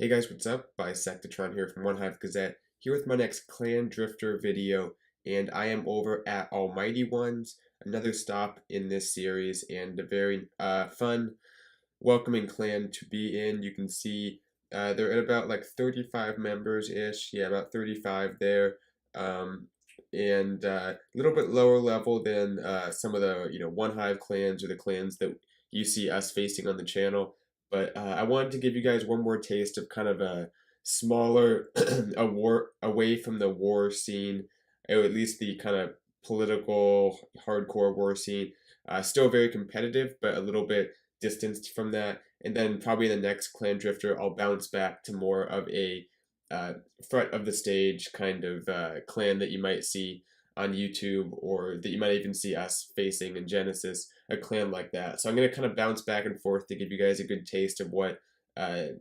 Hey guys, what's up? Bisectatron here from OneHive Gazette, here with my next Clan Drifter video, and I am over at Almighty Ones, another stop in this series, and a very fun, welcoming clan to be in. You can see they're at about like 35 members-ish, yeah, about 35 there, and a little bit lower level than some of the OneHive clans or the clans that you see us facing on the channel. But I wanted to give you guys one more taste of kind of a smaller, a war away from the war scene, or at least the kind of political, hardcore war scene. Still very competitive, but a little bit distanced from that. And then probably in the next Clan Drifter, I'll bounce back to more of a front of the stage kind of clan that you might see on YouTube, or that you might even see us facing in Genesis, a clan like that. So I'm going to kind of bounce back and forth to give you guys a good taste of what the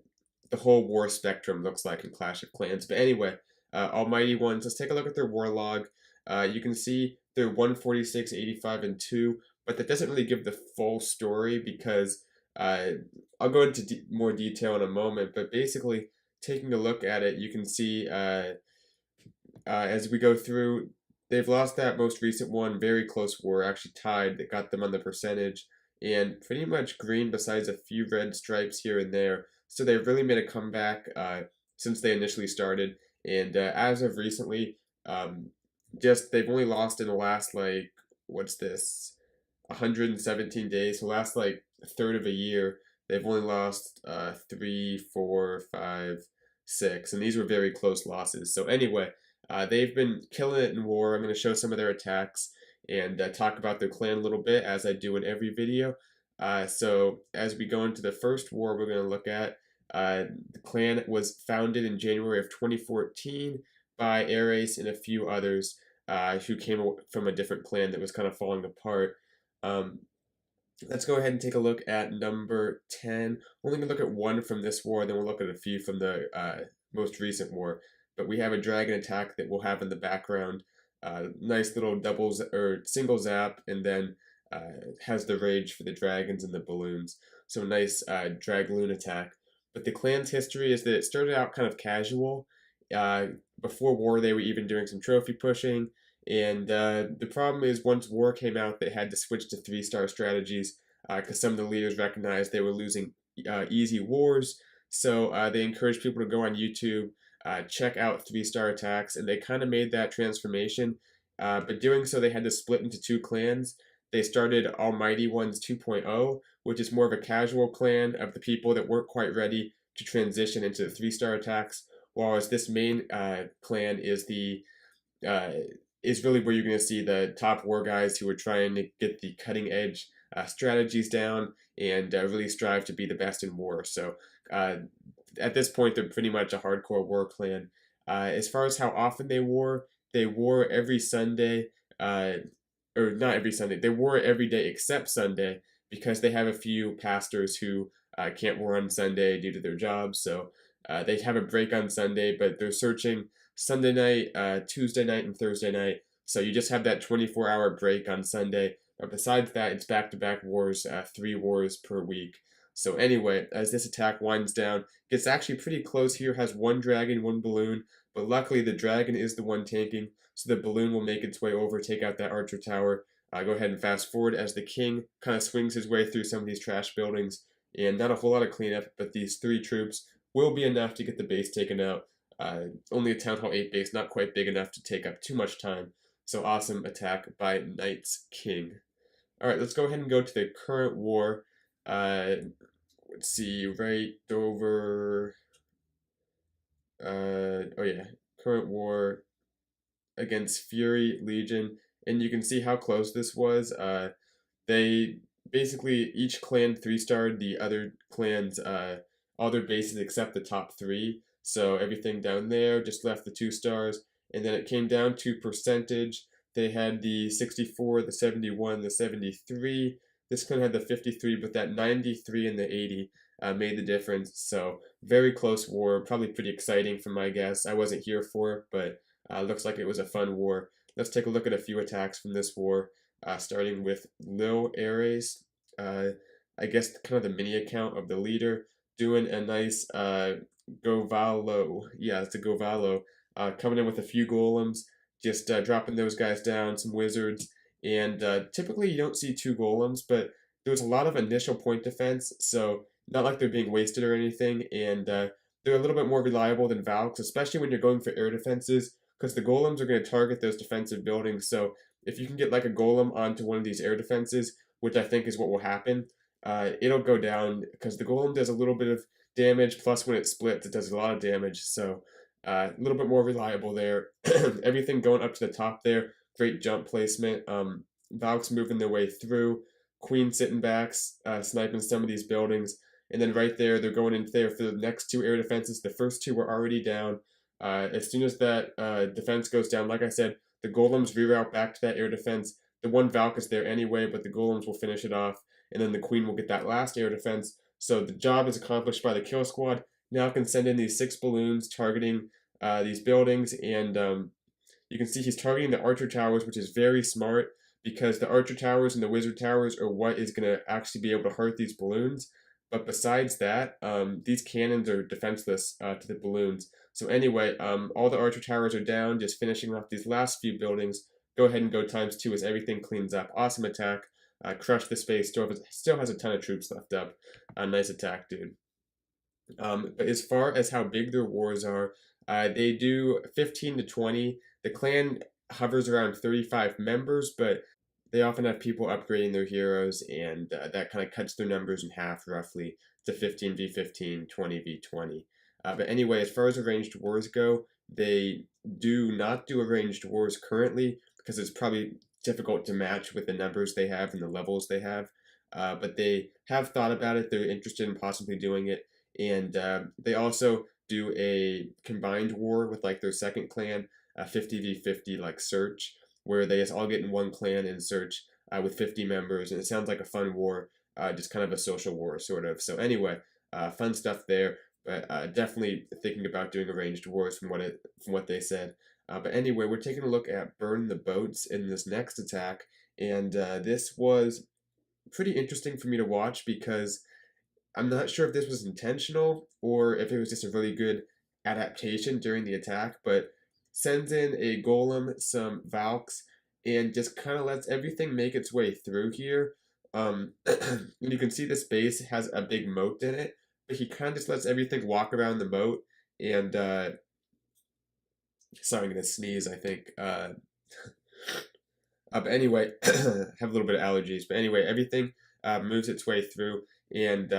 whole war spectrum looks like in Clash of Clans. But anyway, Almighty Ones, let's take a look at their war log. You can see they're 146, 85, and 2, but that doesn't really give the full story because I'll go into more detail in a moment, but basically, taking a look at it, you can see as we go through, they've lost that most recent one, very close war, actually tied, that got them on the percentage, and pretty much green besides a few red stripes here and there. So they've really made a comeback since they initially started, and as of recently, they've only lost in the last, like, what's this, 117 days, so last like a third of a year. They've only lost 3, 4, 5, 6, and these were very close losses. So anyway, they've been killing it in war. I'm going to show some of their attacks and talk about their clan a little bit, as I do in every video. So as we go into the first war we're going to look at, the clan was founded in January of 2014 by Ares and a few others who came from a different clan that was kind of falling apart. Let's go ahead and take a look at number 10. We're only going to look at one from this war, then we'll look at a few from the most recent war. But we have a dragon attack that we'll have in the background. Nice little doubles or single zap, and then has the rage for the dragons and the balloons. So nice dragloon attack. But the clan's history is that it started out kind of casual. Before war, they were even doing some trophy pushing. And the problem is, once war came out, they had to switch to 3-star strategies because some of the leaders recognized they were losing easy wars. So they encouraged people to go on YouTube, check out 3-star attacks, and they kind of made that transformation. But doing so, they had to split into 2 clans. They started Almighty Ones 2.0, which is more of a casual clan of the people that weren't quite ready to transition into the 3-star attacks, whereas this main clan is really where you're going to see the top war guys who are trying to get the cutting edge strategies down and really strive to be the best in war. So at this point, they're pretty much a hardcore war clan. As far as how often they wore every Sunday, or not every Sunday, they wore every day except Sunday, because they have a few pastors who can't war on Sunday due to their jobs. So they have a break on Sunday, but they're searching Sunday night, Tuesday night, and Thursday night. So you just have that 24-hour break on Sunday. But besides that, it's back-to-back wars, 3 wars per week. So anyway, as this attack winds down, it's actually pretty close here, has 1 dragon, 1 balloon, but luckily the dragon is the one tanking, so the balloon will make its way over, take out that archer tower. Go ahead and fast forward as the king kind of swings his way through some of these trash buildings, and not a whole lot of cleanup, but these 3 troops will be enough to get the base taken out. Only a Town Hall 8 base, not quite big enough to take up too much time. So awesome attack by Knight's King. Alright, let's go ahead and go to the current war. Let's see, right over... oh yeah, current war against Fury Legion. And you can see how close this was. They basically, each clan 3-starred the other clans, all their bases except the top 3. So everything down there just left the 2 stars, and then it came down to percentage. They had the 64, the 71, the 73. This clan had the 53, but that 93 and the 80 made the difference. So very close war, probably pretty exciting for my guess. I wasn't here for it, but looks like it was a fun war. Let's take a look at a few attacks from this war, starting with Lil Ares. I guess kind of the mini account of the leader, doing a nice Govalo. Yeah, it's a Govalo. Coming in with a few golems, just dropping those guys down, some wizards, and typically you don't see two golems, but there was a lot of initial point defense, so not like they're being wasted or anything, and they're a little bit more reliable than Valks, especially when you're going for air defenses, because the golems are going to target those defensive buildings, so if you can get like a golem onto one of these air defenses, which I think is what will happen, it'll go down, because the golem does a little bit of damage, plus when it splits, it does a lot of damage, so a little bit more reliable there. Everything going up to the top there, great jump placement. Valks moving their way through, Queen sitting back, sniping some of these buildings, and then right there, they're going in there for the next two air defenses. The first two were already down. As soon as that defense goes down, like I said, the golems reroute back to that air defense. The one Valk is there anyway, but the golems will finish it off, and then the Queen will get that last air defense. So the job is accomplished by the kill squad. Now I can send in these 6 balloons targeting these buildings, and you can see he's targeting the archer towers, which is very smart because the archer towers and the wizard towers are what is going to actually be able to hurt these balloons. But besides that, these cannons are defenseless to the balloons. So anyway, all the archer towers are down, just finishing off these last few buildings. Go ahead and go ×2 as everything cleans up. Awesome attack. Crush the space. Still has a ton of troops left up. Nice attack, dude. But as far as how big their wars are, they do 15 to 20. The clan hovers around 35 members, but they often have people upgrading their heroes, and that kind of cuts their numbers in half roughly to 15v15, 20v20. But anyway, as far as arranged wars go, they do not do arranged wars currently because it's probably difficult to match with the numbers they have and the levels they have. But they have thought about it. They're interested in possibly doing it. And they also do a combined war with like their second clan, a 50v50 like search, where they just all get in one clan and search with 50 members, and it sounds like a fun war, just kind of a social war sort of. So anyway, fun stuff there, but definitely thinking about doing arranged wars from what they said. But anyway, we're taking a look at burn the boats in this next attack, and this was pretty interesting for me to watch because I'm not sure if this was intentional or if it was just a really good adaptation during the attack, but sends in a golem, some Valks, and just kind of lets everything make its way through here. You can see this base has a big moat in it, but he kind of just lets everything walk around the moat, and sorry, I'm gonna sneeze, I think. But anyway, have a little bit of allergies. But anyway, everything moves its way through and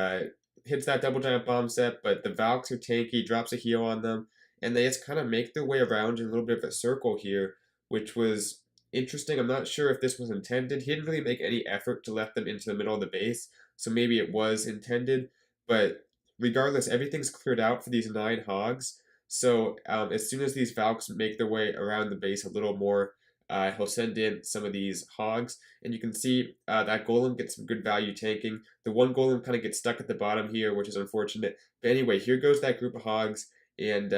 hits that double giant bomb set. But the Valks are tanky, drops a heal on them, and they just kind of make their way around in a little bit of a circle here, which was interesting. I'm not sure if this was intended. He didn't really make any effort to let them into the middle of the base, so maybe it was intended. But regardless, everything's cleared out for these 9 hogs. So as soon as these Valks make their way around the base a little more, he'll send in some of these hogs, and you can see that golem gets some good value tanking. The one golem kind of gets stuck at the bottom here, which is unfortunate. But anyway, here goes that group of hogs, and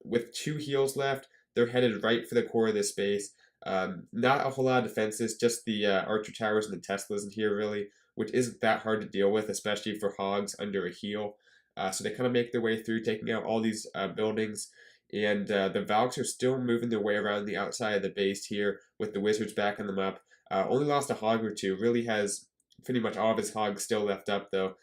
with 2 heals left, they're headed right for the core of this base. Not a whole lot of defenses, just the archer towers and the Teslas in here, really, which isn't that hard to deal with, especially for hogs under a heal. So they kind of make their way through, taking out all these buildings. And the Valks are still moving their way around the outside of the base here with the wizards backing them up. Only lost a hog or two. Really has pretty much all of his hogs still left up though,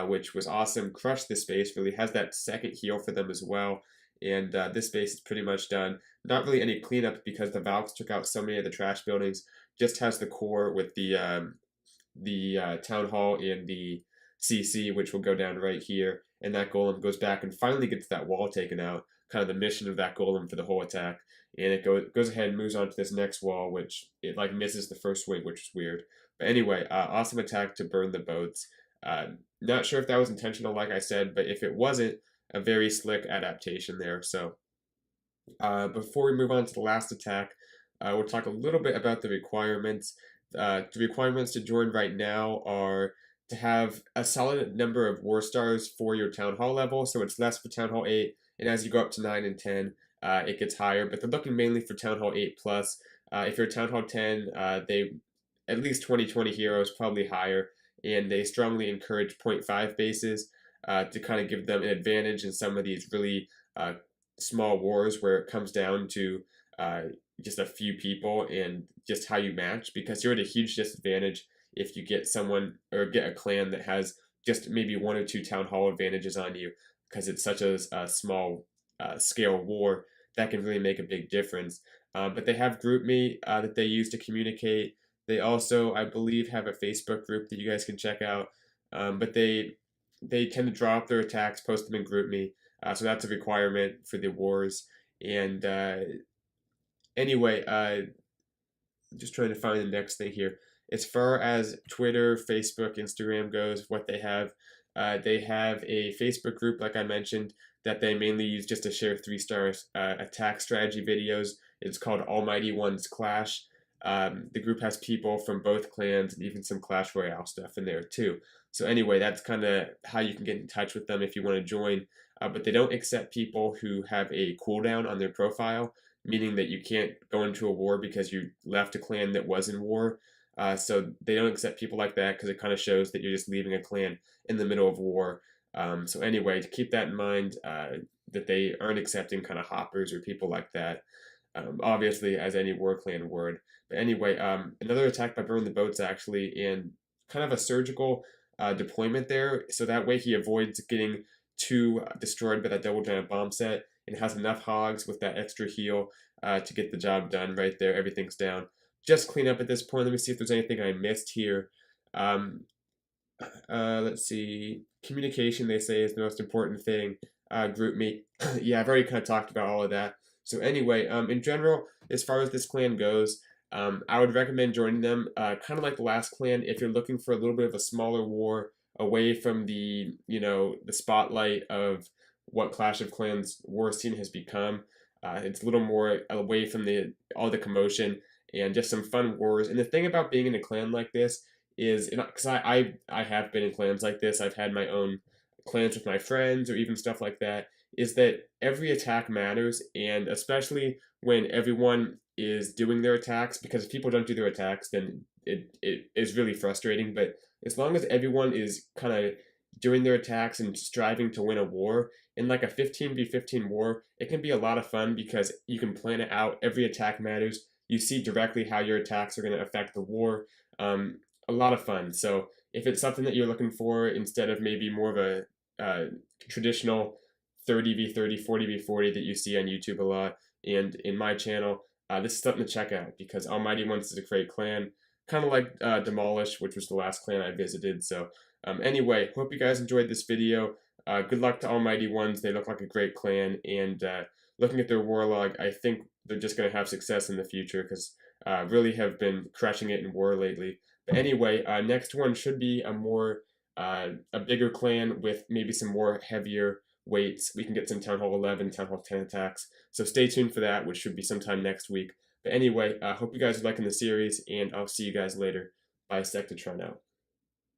which was awesome. Crushed this base. Really has that second heal for them as well. And this base is pretty much done. Not really any cleanup because the Valks took out so many of the trash buildings. Just has the core with the town hall and the CC, which will go down right here. And that golem goes back and finally gets that wall taken out. Kind of the mission of that golem for the whole attack, and it goes ahead and moves on to this next wall, which it like misses the first wing, which is weird. But anyway, awesome attack to burn the boats. Not sure if that was intentional, like I said, but if it wasn't, a very slick adaptation there. So before we move on to the last attack, we'll talk a little bit about the requirements. The requirements to join right now are to have a solid number of war stars for your town hall level, so it's less for town hall 8. And as you go up to 9 and 10, it gets higher. But they're looking mainly for Town Hall 8 plus. If you're Town Hall 10, they at least 20 heroes, probably higher. And they strongly encourage 0.5 bases. to kind of give them an advantage in some of these really small wars where it comes down to uh, just a few people and just how you match, because you're at a huge disadvantage if you get someone or get a clan that has just maybe one or two town hall advantages on you, because it's such a small scale war that can really make a big difference. But they have GroupMe that they use to communicate. They also, I believe, have a Facebook group that you guys can check out. But they tend to draw up their attacks, post them in GroupMe. So that's a requirement for the wars. And anyway, just trying to find the next thing here. As far as Twitter, Facebook, Instagram goes, what they have a Facebook group, like I mentioned, that they mainly use just to share 3-star attack strategy videos. It's called Almighty Ones Clash. The group has people from both clans and even some Clash Royale stuff in there too. So anyway, that's kind of how you can get in touch with them if you want to join. But they don't accept people who have a cooldown on their profile, meaning that you can't go into a war because you left a clan that was in war. So they don't accept people like that because it kind of shows that you're just leaving a clan in the middle of war. So anyway, to keep that in mind, that they aren't accepting kind of hoppers or people like that, obviously, as any war clan would. But anyway, another attack by Burn the Boats actually, and kind of a surgical deployment there, so that way he avoids getting too destroyed by that double giant bomb set and has enough hogs with that extra heal to get the job done right there. Everything's down. Just clean up at this point. Let me see if there's anything I missed here. Let's see. Communication, they say, is the most important thing. GroupMe. Yeah, I've already kind of talked about all of that. So anyway, in general, as far as this clan goes, I would recommend joining them. Kind of like the last clan, if you're looking for a little bit of a smaller war away from the the spotlight of what Clash of Clans war scene has become. It's a little more away from all the commotion and just some fun wars. And the thing about being in a clan like this is, because I have been in clans like this, I've had my own clans with my friends or even stuff like that, is that every attack matters, and especially when everyone is doing their attacks, because if people don't do their attacks, then it is really frustrating. But as long as everyone is kind of doing their attacks and striving to win a war, in like a 15v15 war, it can be a lot of fun because you can plan it out. Every attack matters. You see directly how your attacks are going to affect the war. A lot of fun. So if it's something that you're looking for, instead of maybe more of a traditional 30v30, 40v40 that you see on YouTube a lot, and in my channel, this is something to check out because Almighty Ones is a great clan, kind of like Demolish, which was the last clan I visited. So anyway, hope you guys enjoyed this video. Good luck to Almighty Ones. They look like a great clan, and looking at their war log, I think they're just going to have success in the future because really have been crushing it in war lately. But anyway, next one should be a bigger clan with maybe some more heavier weights. We can get some Town Hall 11, Town Hall 10 attacks. So stay tuned for that, which should be sometime next week. But anyway, I hope you guys are liking the series, and I'll see you guys later. Bye, Sectatron out.